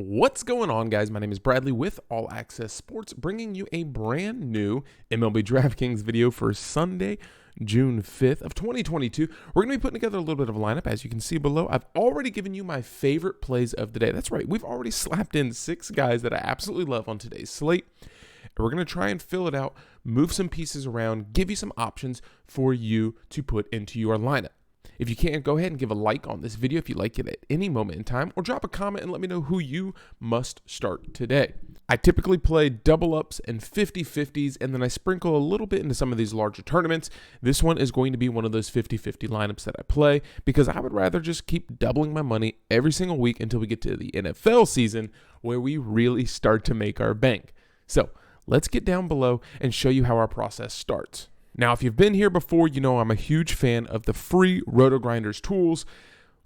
What's going on, guys? My name is Bradley with Allaqcess Sports, bringing you a brand new MLB Draftkings video for Sunday, June 5th of 2022. We're going to be putting together a little bit of a lineup. As you can see below, I've already given you my favorite plays of the day. That's right. We've already slapped in 6 guys that I absolutely love on today's slate. And we're going to try and fill it out, move some pieces around, give you some options for you to put into your lineup. If you can, go ahead and give a like on this video if you like it at any moment in time, or drop a comment and let me know who you must start today. I typically play double ups and 50-50s, and then I sprinkle a little bit into some of these larger tournaments. This one is going to be one of those 50-50 lineups that I play because I would rather just keep doubling my money every single week until we get to the NFL season where we really start to make our bank. So let's get down below and show you how our process starts. Now, if you've been here before, you know I'm a huge fan of the free Roto-Grinders tools,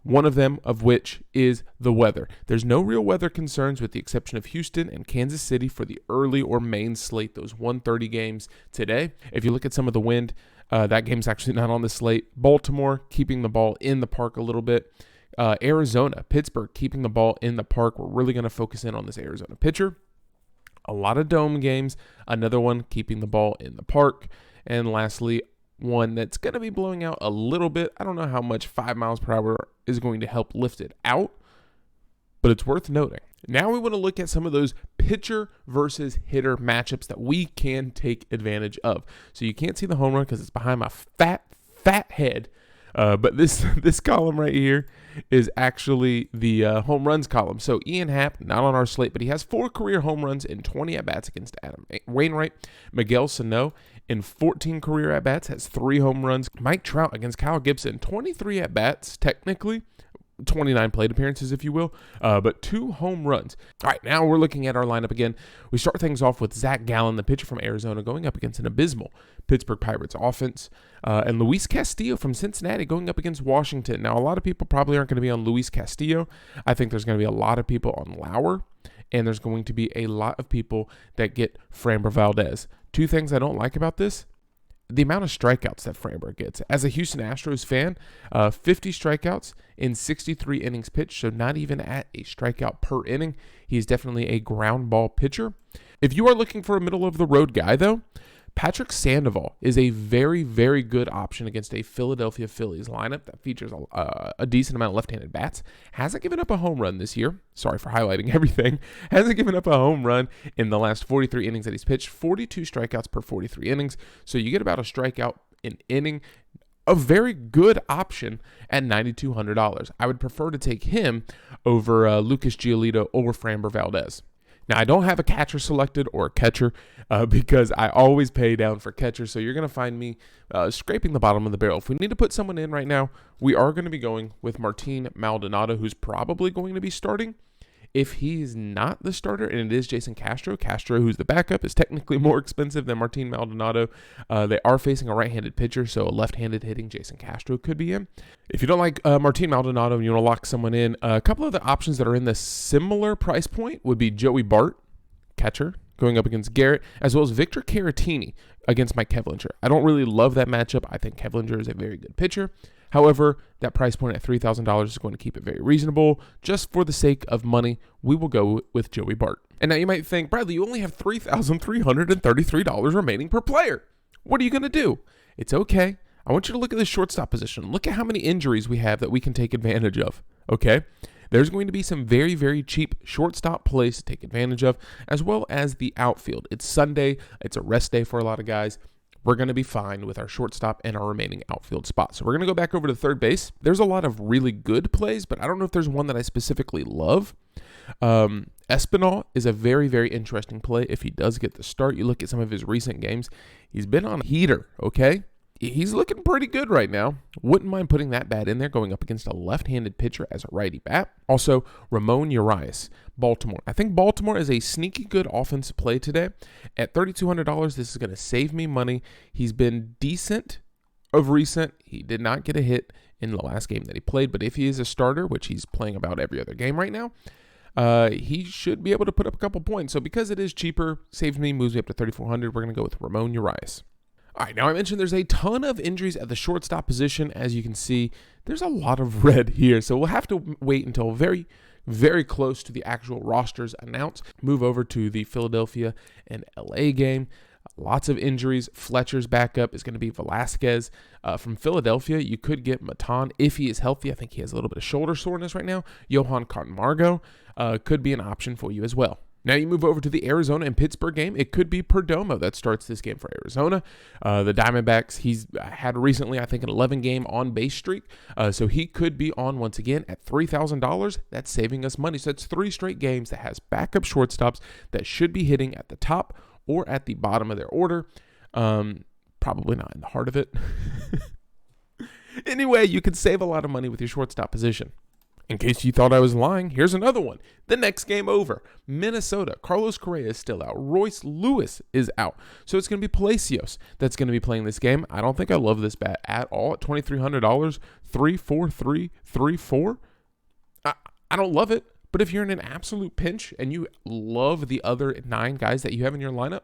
one of them of which is the weather. There's no real weather concerns with the exception of Houston and Kansas City for the early or main slate, those 1:30 games today. If you look at some of the wind, that game's actually not on the slate. Baltimore keeping the ball in the park a little bit. Arizona, Pittsburgh keeping the ball in the park. We're really going to focus in on this Arizona pitcher. A lot of dome games, another one keeping the ball in the park. And lastly, one that's going to be blowing out a little bit. I don't know how much 5 miles per hour is going to help lift it out, but it's worth noting. Now we want to look at some of those pitcher versus hitter matchups that we can take advantage of. So you can't see the home run because it's behind my fat head. But this column right here is actually the home runs column. So Ian Happ, not on our slate, but he has 4 career home runs in 20 at-bats against Adam Wainwright. Miguel Sano in 14 career at-bats has 3 home runs. Mike Trout against Kyle Gibson, 23 at-bats technically. 29 plate appearances, if you will, but 2 home runs. All right, now we're looking at our lineup again. We start things off with Zach Gallen, the pitcher from Arizona, going up against an abysmal Pittsburgh Pirates offense, and Luis Castillo from Cincinnati going up against Washington. Now, a lot of people probably aren't going to be on Luis Castillo. I think there's going to be a lot of people on Lauer, and there's going to be a lot of people that get FRAMBER VALDEZ. 2 things I don't like about this. The amount of strikeouts that FRAMBER gets. As a Houston Astros fan, 50 strikeouts in 63 innings pitched, so not even at a strikeout per inning. He is definitely a ground ball pitcher. If you are looking for a middle-of-the-road guy, though, Patrick Sandoval is a very, very good option against a Philadelphia Phillies lineup that features a decent amount of left-handed bats. Hasn't given up a home run this year. Sorry for highlighting everything. Hasn't given up a home run in the last 43 innings that he's pitched. 42 strikeouts per 43 innings. So you get about a strikeout an inning. A very good option at $9,200. I would prefer to take him over Lucas Giolito or FRAMBER VALDEZ. Now, I don't have a catcher selected or a catcher because I always pay down for catcher, so you're going to find me scraping the bottom of the barrel. If we need to put someone in right now, we are going to be going with Martin Maldonado, who's probably going to be starting. If he's not the starter, and it is Jason Castro, who's the backup, is technically more expensive than Martin Maldonado. They are facing a right-handed pitcher, so a left-handed hitting Jason Castro could be in. If you don't like Martin Maldonado and you want to lock someone in, a couple of the options that are in the similar price point would be Joey Bart, catcher, going up against Garrett, as well as Victor Caratini against Mike Kevlinger. I don't really love that matchup. I think Kevlinger is a very good pitcher. However, that price point at $3,000 is going to keep it very reasonable. Just for the sake of money, we will go with Joey Bart. And now you might think, Bradley, you only have $3,333 remaining per player. What are you going to do? It's okay. I want you to look at the shortstop position. Look at how many injuries we have that we can take advantage of. Okay? There's going to be some very, very cheap shortstop plays to take advantage of, as well as the outfield. It's Sunday. It's a rest day for a lot of guys. We're going to be fine with our shortstop and our remaining outfield spots. So we're going to go back over to third base. There's a lot of really good plays, but I don't know if there's one that I specifically love. Espinal is a very, very interesting play if he does get the start. You look at some of his recent games. He's been on a heater, okay? He's looking pretty good right now. Wouldn't mind putting that bat in there going up against a left-handed pitcher as a righty bat. Also, Ramon Urias, Baltimore. I think Baltimore is a sneaky good offensive play today. At $3,200, this is going to save me money. He's been decent of recent. He did not get a hit in the last game that he played, but if he is a starter, which he's playing about every other game right now, he should be able to put up a couple points. So because it is cheaper, saves me, moves me up to $3,400. We're going to go with Ramon Urias. All right, now I mentioned there's a ton of injuries at the shortstop position. As you can see, there's a lot of red here. So we'll have to wait until very very close to the actual rosters announced. Move over to the Philadelphia and LA game. Lots of injuries. Fletcher's backup is going to be Velasquez. From Philadelphia, you could get Matan if he is healthy. I think he has a little bit of shoulder soreness right now. Johan Camargo could be an option for you as well. Now you move over to the Arizona and Pittsburgh game. It could be Perdomo that starts this game for Arizona. The Diamondbacks, he's had recently, I think, an 11-game on-base streak. So he could be on once again at $3,000. That's saving us money. So that's 3 straight games that has backup shortstops that should be hitting at the top or at the bottom of their order. Probably not in the heart of it. Anyway, you could save a lot of money with your shortstop position. In case you thought I was lying, here's another one. The next game over. Minnesota. Carlos Correa is still out. Royce Lewis is out. So it's going to be Palacios that's going to be playing this game. I don't think I love this bat at all at $2,300. 3-4-3, 3-4. I don't love it. But if you're in an absolute pinch and you love the other 9 guys that you have in your lineup,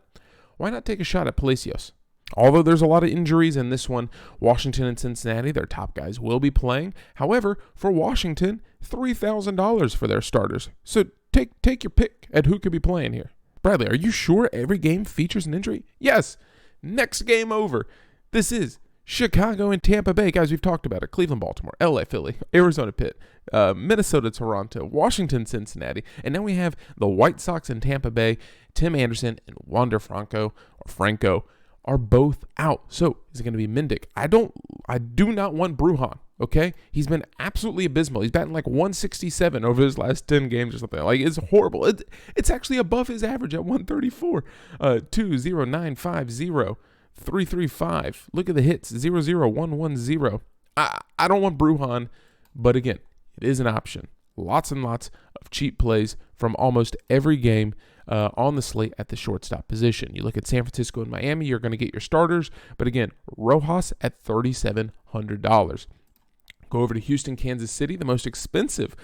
why not take a shot at Palacios? Although there's a lot of injuries in this one, Washington and Cincinnati, their top guys will be playing. However, for Washington, $3,000 for their starters. So take your pick at who could be playing here. Bradley, are you sure every game features an injury? Yes. Next game over. This is Chicago and Tampa Bay. Guys, we've talked about it. Cleveland, Baltimore, LA, Philly, Arizona, Pitt, Minnesota, Toronto, Washington, Cincinnati. And now we have the White Sox and Tampa Bay. Tim Anderson and Wander Franco are both out. So is it going to be Mendick? I do not want Brujan. Okay, he's been absolutely abysmal. He's batting like 167 over his last 10 games or something. Like, it's horrible. It's actually above his average at 134. 2-0-9-5-0. 3-3-5. Look at the hits. 0-0-1-1-0. I don't want Brujan, but again, it is an option. Lots and lots of cheap plays from almost every game on the slate at the shortstop position. You look at San Francisco and Miami, you're going to get your starters. But again, Rojas at $3,700. Go over to Houston, Kansas City, the most expensive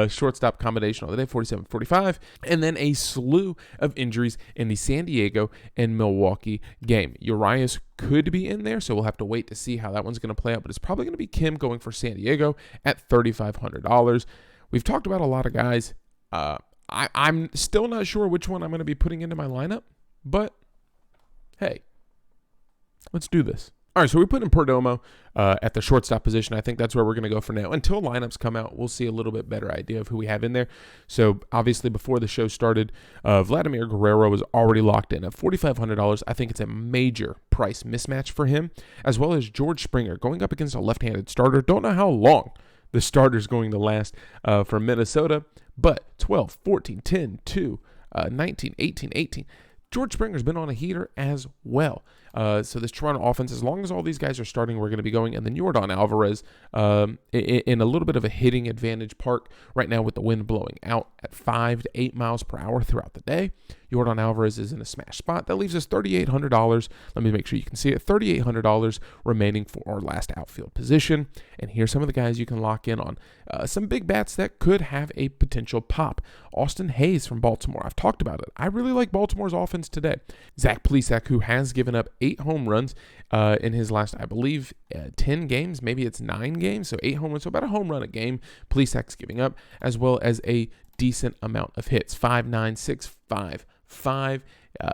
shortstop combination on the day, $47.45, and then a slew of injuries in the San Diego and Milwaukee game. Urias could be in there, so we'll have to wait to see how that one's going to play out, but it's probably going to be Kim going for San Diego at $3,500. We've talked about a lot of guys. I'm still not sure which one I'm going to be putting into my lineup, but hey, let's do this. All right, so we put in Perdomo at the shortstop position. I think that's where we're going to go for now. Until lineups come out, we'll see a little bit better idea of who we have in there. So obviously before the show started, Vladimir Guerrero was already locked in at $4,500. I think it's a major price mismatch for him, as well as George Springer going up against a left-handed starter. Don't know how long the starter's going to last for Minnesota, but 12, 14, 10, 2, 19, 18, 18. George Springer's been on a heater as well. So this Toronto offense, as long as all these guys are starting, we're going to be going. And then Yordan Alvarez in a little bit of a hitting advantage park right now with the wind blowing out at 5 to 8 miles per hour throughout the day. Yordan Alvarez is in a smash spot. That leaves us $3,800. Let me make sure you can see it. $3,800 remaining for our last outfield position. And here's some of the guys you can lock in on. Some big bats that could have a potential pop. Austin Hayes from Baltimore. I've talked about it. I really like Baltimore's offense today. Zach Plesac, who has given up 8 home runs in his last, I believe, 10 games. Maybe it's 9 games. So 8 home runs. So about a home run a game Plesac's giving up, as well as a decent amount of hits. 5-9, 6-5. 5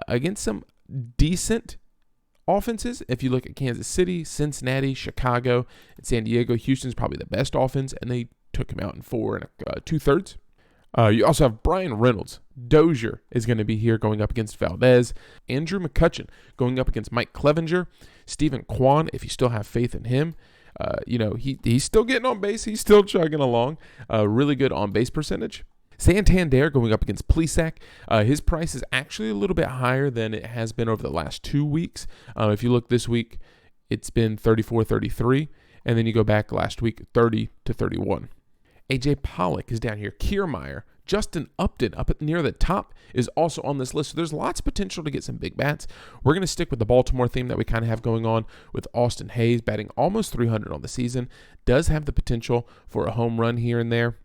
against some decent offenses. If you look at Kansas City, Cincinnati, Chicago, and San Diego, Houston's probably the best offense, and they took him out in 4 2/3. You also have Brian Reynolds. Dozier is going to be here going up against Valdez. Andrew McCutchen going up against Mike Clevenger. Stephen Kwan, if you still have faith in him. He's still getting on base. He's still chugging along. Really good on base percentage. Santander going up against Plesac. His price is actually a little bit higher than it has been over the last 2 weeks. If you look this week, it's been 34-33, and then you go back last week, 30-31. AJ Pollock is down here. Kiermaier, Justin Upton up near the top is also on this list. So there's lots of potential to get some big bats. We're going to stick with the Baltimore theme that we kind of have going on with Austin Hayes batting almost 300 on the season. Does have the potential for a home run here and there.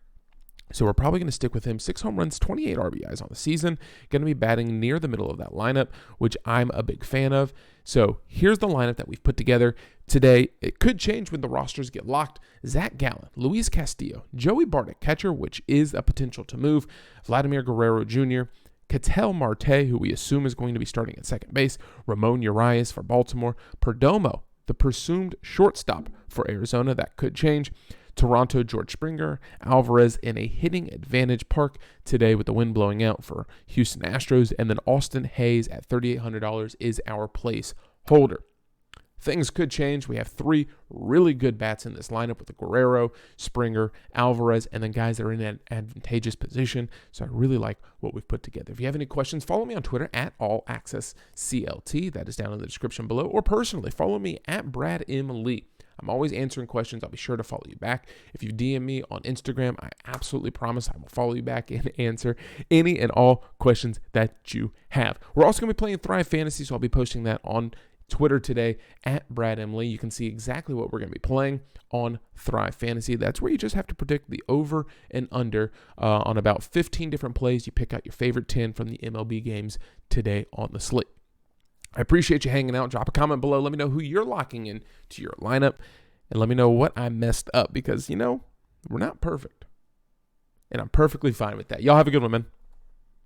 So we're probably going to stick with him. 6 home runs, 28 RBIs on the season. Going to be batting near the middle of that lineup, which I'm a big fan of. So here's the lineup that we've put together today. It could change when the rosters get locked. Zach Gallen, Luis Castillo, Joey Bartek, catcher, which is a potential to move, Vladimir Guerrero Jr., Ketel Marte, who we assume is going to be starting at second base, Ramon Urias for Baltimore, Perdomo, the presumed shortstop for Arizona. That could change. Toronto, George Springer, Alvarez in a hitting advantage park today with the wind blowing out for Houston Astros, and then Austin Hayes at $3,800 is our place holder. Things could change. We have 3 really good bats in this lineup with the Guerrero, Springer, Alvarez, and then guys that are in an advantageous position. So I really like what we've put together. If you have any questions, follow me on Twitter at AllAccessCLT. That is down in the description below. Or personally, follow me at Brad M. Lee. I'm always answering questions. I'll be sure to follow you back. If you DM me on Instagram, I absolutely promise I will follow you back and answer any and all questions that you have. We're also going to be playing Thrive Fantasy, so I'll be posting that on Twitter today at Brad M. Lee. You can see exactly what we're going to be playing on Thrive Fantasy. That's where you just have to predict the over and under on about 15 different plays. You pick out your favorite 10 from the MLB games today on the slate. I appreciate you hanging out. Drop a comment below. Let me know who you're locking in to your lineup. And let me know what I messed up because, we're not perfect. And I'm perfectly fine with that. Y'all have a good one, man.